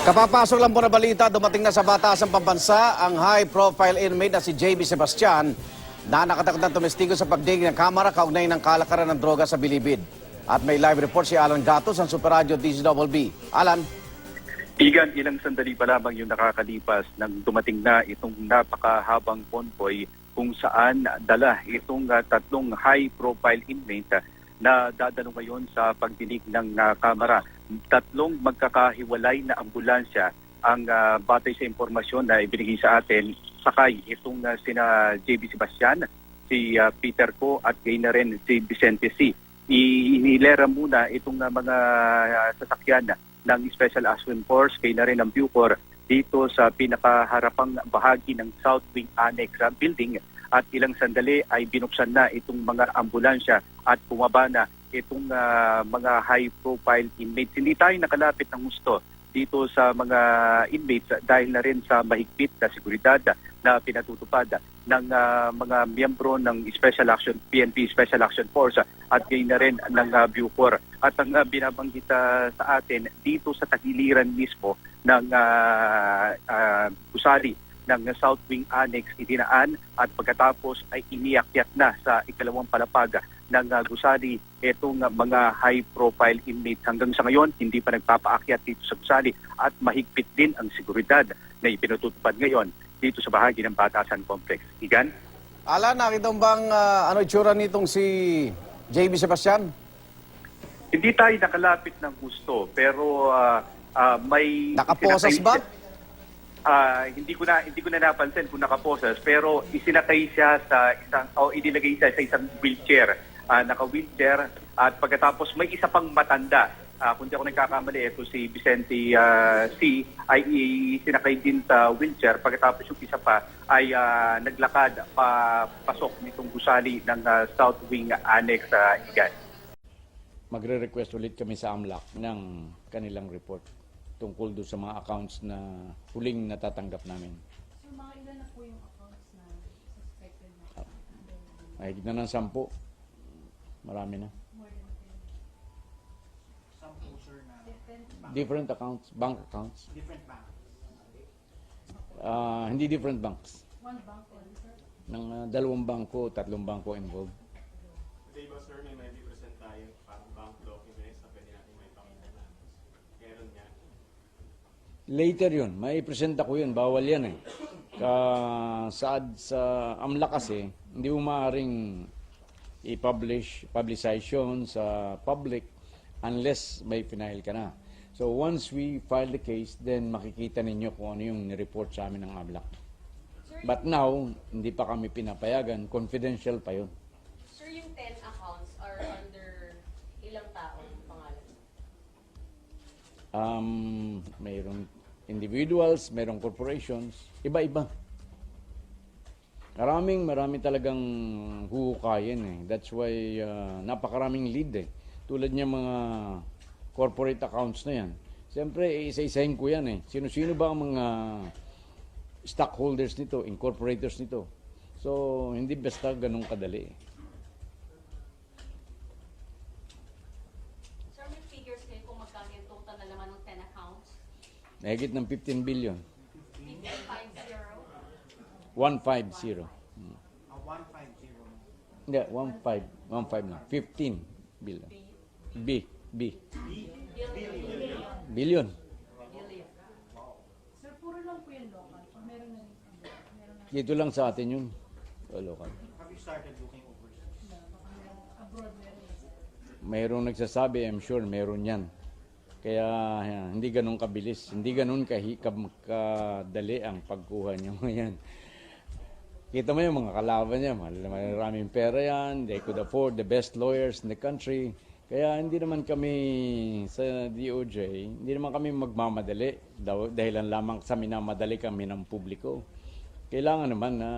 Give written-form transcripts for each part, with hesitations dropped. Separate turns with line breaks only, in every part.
Kapapasok lang po na balita, dumating na sa Batasang Pambansa ang high-profile inmate na si JB Sebastian na nakatakot ng tumestigo sa pagdiging ng kamera kaugnay ng kalakaran ng droga sa Bilibid. At may live report si Alan Gatos ng Super Radio DZBB. Alan?
Igan, ilang sandali pa lamang yung nakakalipas nang dumating na itong napakahabang convoy kung saan dala itong tatlong high-profile inmate na dadalo ngayon sa pagdinig ng kamera. Tatlong magkakahiwalay na ambulansya ang batay sa impormasyon na ibinigay sa atin. Sakay itong sina JB Sebastian, si Peter Co at gay na rin si Vicente C. Inilera muna itong mga sasakyan ng Special Action Force, kay na rin ang Bucor dito sa pinakaharapang bahagi ng South Wing Annex building. At ilang sandali ay binuksan na itong mga ambulansya at bumaba na itong mga high-profile inmates. Hindi tayo nakalapit ng gusto dito sa mga inmates dahil na rin sa mahigpit na seguridad na pinatutupad ng mga miyembro ng PNP Special Action Force at gayon na rin ng Bucor. At ang binabanggit sa atin dito sa tagiliran mismo ng gusali ng South Wing Annex idinaan at pagkatapos ay iniakyat na sa ikalawang palapag ng gusali itong mga high-profile inmates. Hanggang sa ngayon, hindi pa nagpapaakyat dito sa gusali at mahigpit din ang seguridad na ipinatutupad ngayon dito sa bahagi ng Batasan Complex. Igan?
Alan, nakita mo bang ano itsura nitong si JB Sebastian?
Hindi tayo nakalapit ng gusto pero may...
Nakaposas ba?
Hindi ko na napansin kung nakaposas pero isinakay siya sa inilagay siya sa isang wheelchair. Naka-wheelchair at pagkatapos may isa pang matanda. Kung di ako nagkakamali, ito si Vicente C. ay isinakay din sa wheelchair. Pagkatapos yung isa pa ay naglakad pasok nitong gusali ng South Wing Annex Igan.
Magre-request ulit kami sa AMLAC ng kanilang report tungkol doon sa mga accounts na huling natatanggap namin.
So, mga ilan na po yung accounts na suspected na?
Mahigit na ng 10. Marami na.
More than 10.
Different accounts, bank accounts.
Different bank.
Hindi different banks.
One bank only, sir?
Ng 2 bangko, 3 bangko involved.
Today ba, sir, may present tayo parang bank documents na pwede natin may pakita na meron niya?
Later yun, may present ako yun, bawal yan eh. Sa AMLAC kasi, hindi mo maaaring publicize yun sa public unless may final ka na. So once we file the case, then makikita ninyo kung ano yung nireport sa amin ng AMLAC. But now, hindi pa kami pinapayagan, confidential pa yun.
Sir, yung 10 accounts are under ilang taong pangalan?
Mayroong individuals, mayroong corporations, iba-iba. Marami talagang huhukayin eh. That's why napakaraming lead eh. Tulad niya mga corporate accounts na yan. Siyempre, isa-isahin ko yan eh. Sino-sino ba ang mga stockholders nito, incorporators nito? So, hindi basta ganun kadali eh.
Sir, may figures kayo kung magkano yung total na laman ng 10 accounts?
Mahigit ng 15 billion.
50?
150.
150.
Hindi, 15 na. 15 billion. B. Billion.
Sir, puro lang po yung local. Pag meron na rin
Dito lang sa atin yun. Local.
Have you started looking overseas?
baka meron abroad meron.
Mayroong nagsasabi, I'm sure meron yan. Kaya hindi ganun kabilis, hindi ganun kadali ang pagkuha niyo ngayon. Kita mo yung mga kalaban niya, maraming pera yan, they could afford the best lawyers in the country. Kaya hindi naman kami sa DOJ, hindi naman kami magmamadali dahilan lamang sa minamadali kami ng publiko. Kailangan naman na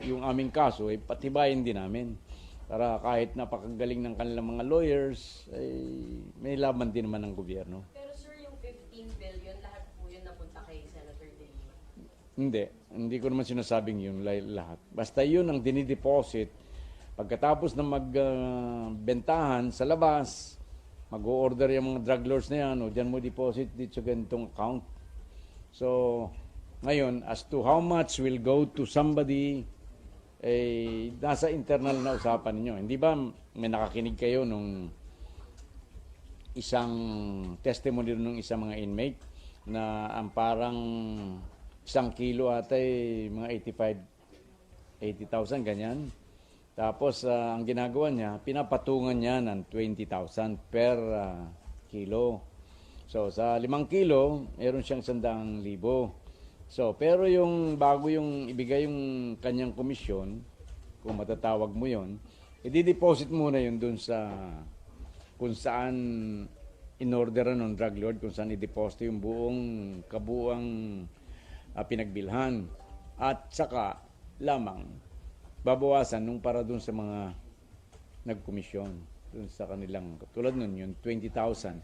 yung aming kaso ay patibayin din namin. Para kahit napakagaling ng kanilang mga lawyers, ay may laban din naman ng gobyerno.
Pero sir, yung 15 billion, lahat po yun napunta kay Senator De Lima?
Hindi ko naman sinasabing yun lahat. Basta yun ang dinideposit. Pagkatapos na magbentahan sa labas, mag-o-order yung mga drug lords na yan, o dyan mo deposit dito sa ganitong account. So, ngayon, as to how much will go to somebody, nasa internal na usapan ninyo. Hindi ba may nakakinig kayo nung isang testimony nung isang mga inmate na ang parang 1 kilo ata mga 80,000 ganyan. Tapos ang ginagawa niya, pinapatungan niya ng 20,000 per kilo. So sa 5 kilo, meron siyang 100,000. So pero yung bago yung ibigay yung kanyang komisyon, kung matatawag mo yon, i-deposit muna yun dun sa kung saan in-orderan ng drug lord, kung saan i-deposit yung kabuang pinagbilhan. At saka lamang babawasan nung para dun sa mga nagkomisyon dun sa kanilang, tulad nun yun 20,000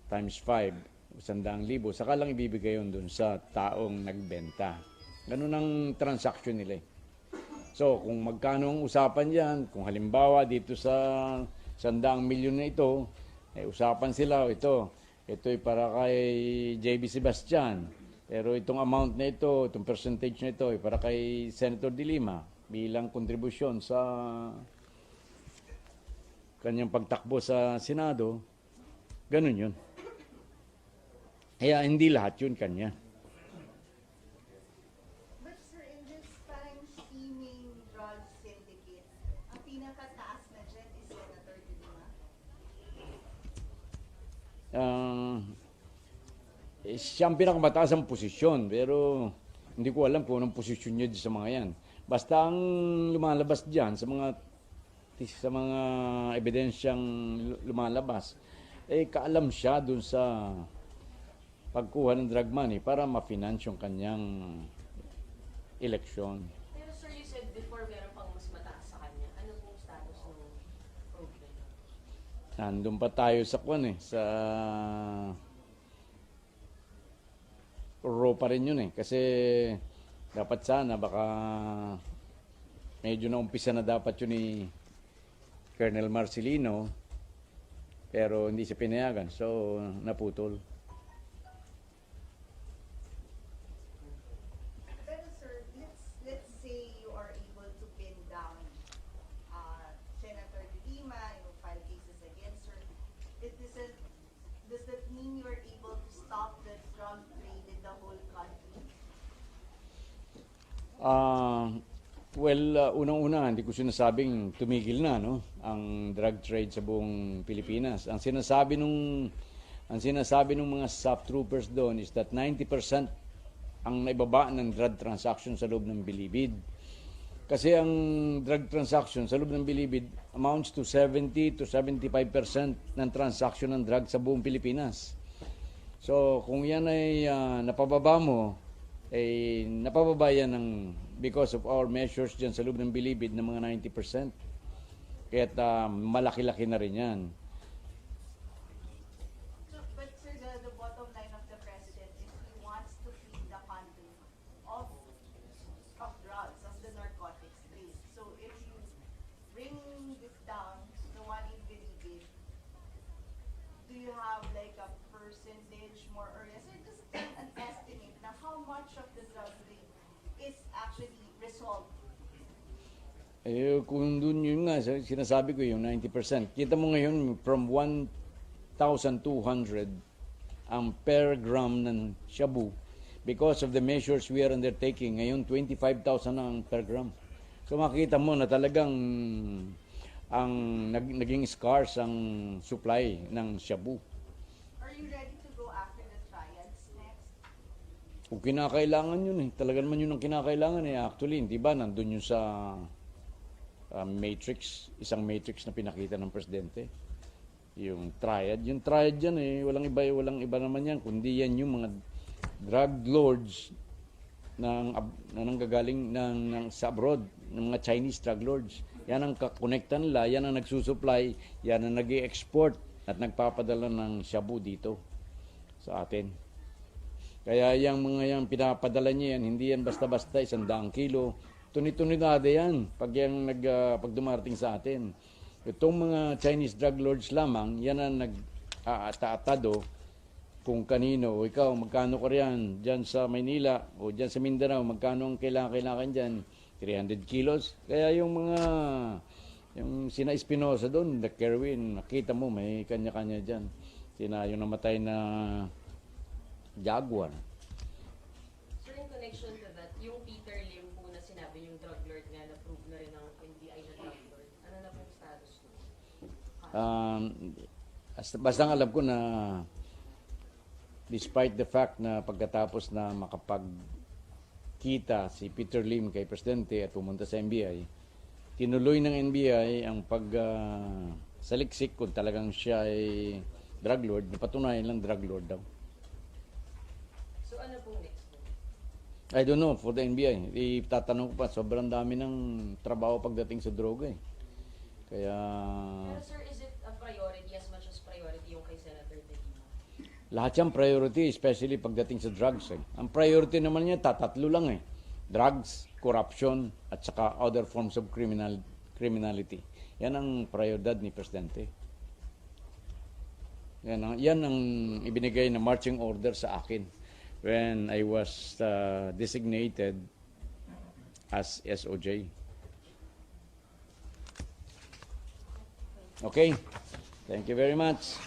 times 5, 100,000, saka lang ibibigay yun dun sa taong nagbenta. Ganun ang transaction nila. So kung magkano ang usapan yan, kung halimbawa dito sa 100 milyon na ito, usapan sila, ito'y para kay JB Sebastian. Pero itong amount na ito, itong percentage na ito, para kay Senator De Lima bilang kontribusyon sa kanyang pagtakbo sa Senado. Ganun yun. Kaya hindi lahat yun kanya.
But sir, in this time scheming drug syndicate, ang pinakataas na dyan is Senator De Lima?
Siya ang pinakamataas ang posisyon, pero hindi ko alam kung anong posisyon niya sa mga yan. Basta ang lumalabas diyan sa mga ebidensyang lumalabas, kaalam siya dun sa pagkuha ng drug money para ma-finance yung kanyang eleksyon.
Pero sir, you said before meron pang mas mataas sa kanya. Ano pong status ng program?
Nandun pa tayo sa sa raw pa rin yun kasi dapat sana baka medyo naumpisa na dapat yun ni Colonel Marcelino, pero hindi siya pinayagan, so naputol.
Pero sir, let's say you are able to pin down Senator De Lima, you file cases against her. Does that mean you are able to stop the drug trade in the whole country?
Unang-una, hindi ko sinasabing tumigil na ang drug trade sa buong Pilipinas. Ang sinasabi nung mga SAP troopers doon is that 90% ang naibaba ng drug transaction sa loob ng Bilibid. Kasi ang drug transaction sa loob ng Bilibid amounts to 70 to 75% ng transaction ng drug sa buong Pilipinas. So kung yan ay napababa mo, napababa yan because of our measures dyan sa loob ng Bilibid ng mga 90%. Kaya't malaki-laki na rin yan.
So, but sir, the bottom line of the president is he wants to feed the country of drugs, of the narcotics trade. So if you bring this down, the one in Bilibid, do you have like a percentage more or less, or just an estimate na how much of the drug trade is actually resolved?
Kung dun yun nga, sinasabi ko yung 90%. Kita mo ngayon from 1,200 ang per gram ng shabu. Because of the measures we are undertaking, ngayon 25,000 ang per gram. So makita mo na talagang naging scarce ang supply ng shabu.
Are you ready to go after the triads next?
Kung kinakailangan yun talaga naman yun ang kinakailangan Actually, hindi ba, nandun yun sa matrix, isang matrix na pinakita ng presidente. Yung triad yan walang iba naman yan, kundi yan yung mga drug lords na nanggagaling sa abroad, ng mga Chinese drug lords. Yan ang kakonektan nila, yan ang nagsusupply, yan ang nag-i-export at nagpapadala ng shabu dito sa atin. Kaya yung mga yan pinapadala niya yan, hindi yan basta-basta 100 kilo. Tuni-tunidade yan pag dumarating sa atin. Itong mga Chinese drug lords lamang, yan ang nag-aatado kung kanino, o ikaw, magkano ka riyan, dyan sa Maynila, o dyan sa Mindanao, magkano ang kailangan dyan, 300 kilos. Kaya yung sina Espinosa doon, the Kerwin, nakita mo, may kanya-kanya dyan. Yung namatay na Jaguar.
So in connection to that, yung Peter Lim po na sinabi yung drug lord nga na-prove na rin ng NBI na drug lord, ano na pong status nun?
Basta ang alam ko na despite the fact na pagkatapos na makapagkita si Peter Lim kay Presidente at pumunta sa NBI, tinuloy ng NBI ang saliksik kung talagang siya ay drug lord, napatunayan lang drug lord daw.
So ano pong next po?
I don't know, for the NBI. Itatanong ko pa, sobrang dami ng trabaho pagdating sa droga eh. Kaya
Pero sir, is it a priority as much as priority yung kay Senator De Lima?
lahat yan priority, especially pagdating sa drugs eh. Ang priority naman niya, tatatlo lang eh. Drugs, corruption, at saka other forms of criminality. Yan ang prioridad ni Presidente. Yan ang ibinigay na marching order sa akin when I was designated as SOJ. Okay, thank you very much.